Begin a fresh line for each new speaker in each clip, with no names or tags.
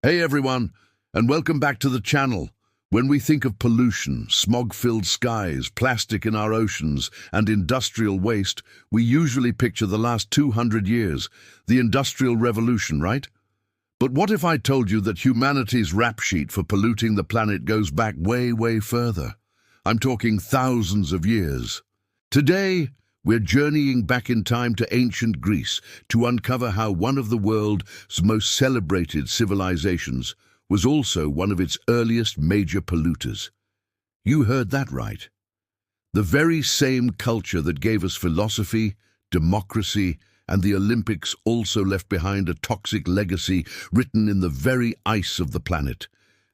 Hey everyone, and welcome back to the channel. When we think of pollution, smog-filled skies, plastic in our oceans, and industrial waste, we usually picture the last 200 years, the Industrial Revolution, right? But what if I told you that humanity's rap sheet for polluting the planet goes back way, way further? I'm talking thousands of years. Today, we're journeying back in time to ancient Greece to uncover how one of the world's most celebrated civilizations was also one of its earliest major polluters. You heard that right. The very same culture that gave us philosophy, democracy, and the Olympics also left behind a toxic legacy written in the very ice of the planet.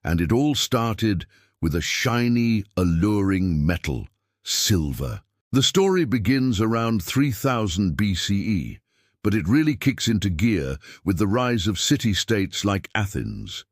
And it all started with a shiny, alluring metal, silver. The story begins around 3000 BCE, but it really kicks into gear with the rise of city-states like Athens.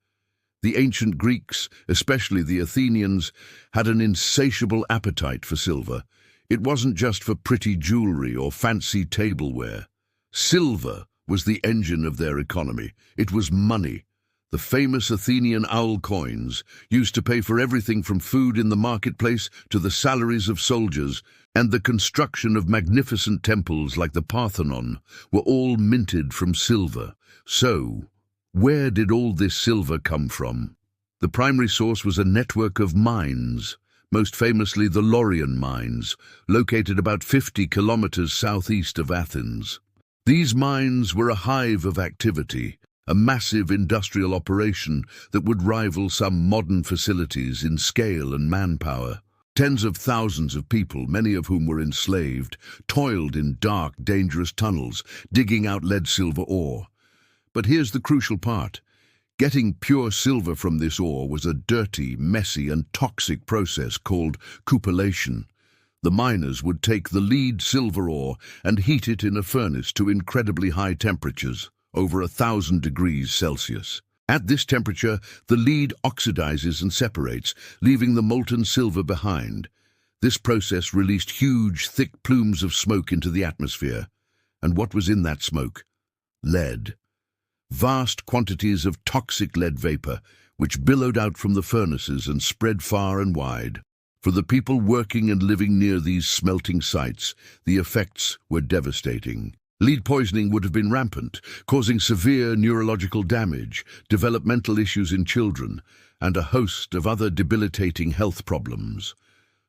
The ancient Greeks, especially the Athenians, had an insatiable appetite for silver. It wasn't just for pretty jewelry or fancy tableware. Silver was the engine of their economy. It was money. The famous Athenian owl coins, used to pay for everything from food in the marketplace to the salaries of soldiers, and the construction of magnificent temples like the Parthenon, were all minted from silver. So, where did all this silver come from? The primary source was a network of mines, most famously the Laurian mines, located about 50 kilometers southeast of Athens. These mines were a hive of activity, a massive industrial operation that would rival some modern facilities in scale and manpower. Tens of thousands of people, many of whom were enslaved, toiled in dark, dangerous tunnels, digging out lead-silver ore. But here's the crucial part. Getting pure silver from this ore was a dirty, messy, and toxic process called cupellation. The miners would take the lead silver ore and heat it in a furnace to incredibly high temperatures, over 1,000 degrees Celsius. At this temperature, the lead oxidizes and separates, leaving the molten silver behind. This process released huge, thick plumes of smoke into the atmosphere. And what was in that smoke? Lead. Vast quantities of toxic lead vapor, which billowed out from the furnaces and spread far and wide. For the people working and living near these smelting sites, the effects were devastating. Lead poisoning would have been rampant, causing severe neurological damage, developmental issues in children, and a host of other debilitating health problems.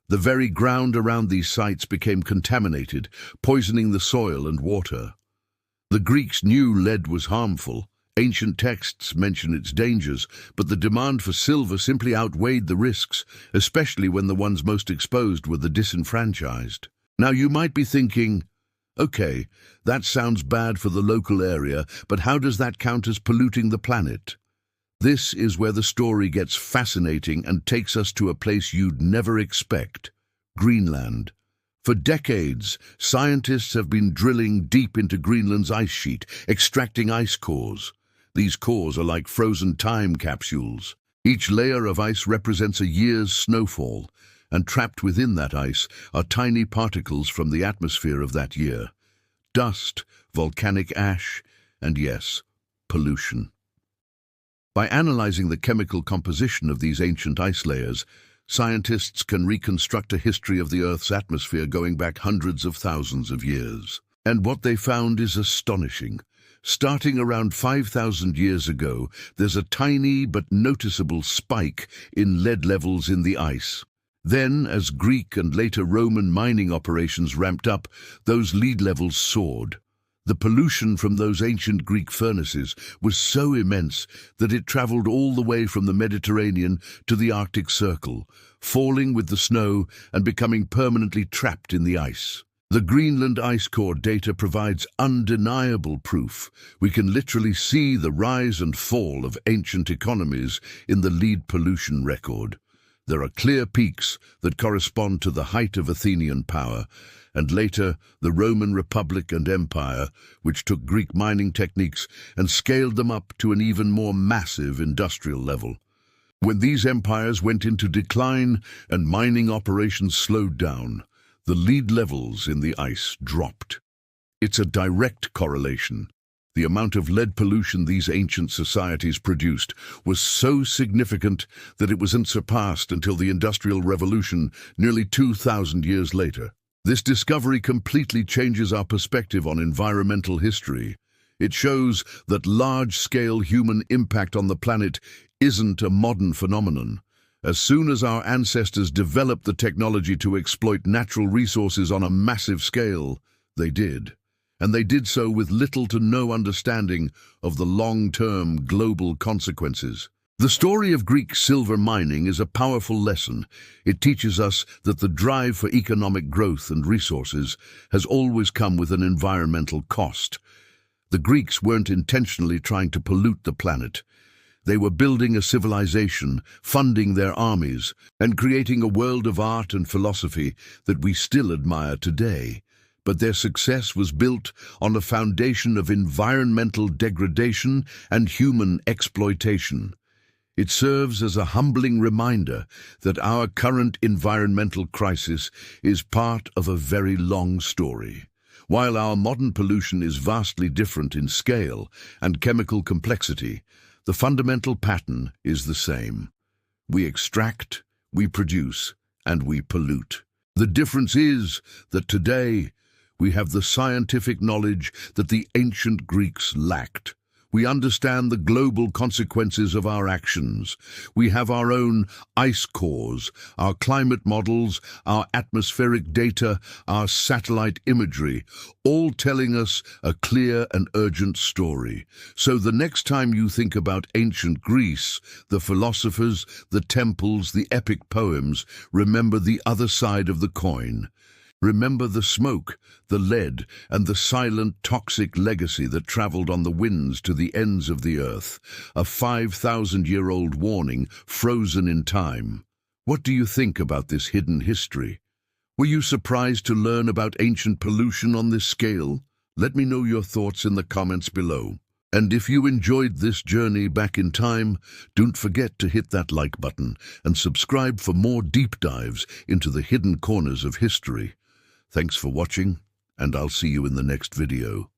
The very ground around these sites became contaminated, poisoning the soil and water. The Greeks knew lead was harmful. Ancient texts mention its dangers, but the demand for silver simply outweighed the risks, especially when the ones most exposed were the disenfranchised. Now you might be thinking, okay, that sounds bad for the local area, but how does that count as polluting the planet? This is where the story gets fascinating and takes us to a place you'd never expect: Greenland. For decades, scientists have been drilling deep into Greenland's ice sheet, extracting ice cores. These cores are like frozen time capsules. Each layer of ice represents a year's snowfall, and trapped within that ice are tiny particles from the atmosphere of that year. Dust, volcanic ash, and yes, pollution. By analyzing the chemical composition of these ancient ice layers, scientists can reconstruct a history of the Earth's atmosphere going back hundreds of thousands of years. And what they found is astonishing. Starting around 5,000 years ago, there's a tiny but noticeable spike in lead levels in the ice. Then, as Greek and later Roman mining operations ramped up, those lead levels soared. The pollution from those ancient Greek furnaces was so immense that it traveled all the way from the Mediterranean to the Arctic Circle, falling with the snow and becoming permanently trapped in the ice. The Greenland ice core data provides undeniable proof. We can literally see the rise and fall of ancient economies in the lead pollution record. There are clear peaks that correspond to the height of Athenian power, and later the Roman Republic and Empire, which took Greek mining techniques and scaled them up to an even more massive industrial level. When these empires went into decline and mining operations slowed down, the lead levels in the ice dropped. It's a direct correlation. The amount of lead pollution these ancient societies produced was so significant that it was unsurpassed until the Industrial Revolution nearly 2,000 years later. This discovery completely changes our perspective on environmental history. It shows that large-scale human impact on the planet isn't a modern phenomenon. As soon as our ancestors developed the technology to exploit natural resources on a massive scale, they did. And they did so with little to no understanding of the long-term global consequences. The story of Greek silver mining is a powerful lesson. It teaches us that the drive for economic growth and resources has always come with an environmental cost. The Greeks weren't intentionally trying to pollute the planet. They were building a civilization, funding their armies, and creating a world of art and philosophy that we still admire today. But their success was built on a foundation of environmental degradation and human exploitation. It serves as a humbling reminder that our current environmental crisis is part of a very long story. While our modern pollution is vastly different in scale and chemical complexity, the fundamental pattern is the same. We extract, we produce, and we pollute. The difference is that today, we have the scientific knowledge that the ancient Greeks lacked. We understand the global consequences of our actions. We have our own ice cores, our climate models, our atmospheric data, our satellite imagery, all telling us a clear and urgent story. So the next time you think about ancient Greece, the philosophers, the temples, the epic poems, remember the other side of the coin. Remember the smoke, the lead, and the silent toxic legacy that traveled on the winds to the ends of the earth, a 5,000-year-old warning frozen in time. What do you think about this hidden history? Were you surprised to learn about ancient pollution on this scale? Let me know your thoughts in the comments below. And if you enjoyed this journey back in time, don't forget to hit that like button and subscribe for more deep dives into the hidden corners of history. Thanks for watching, and I'll see you in the next video.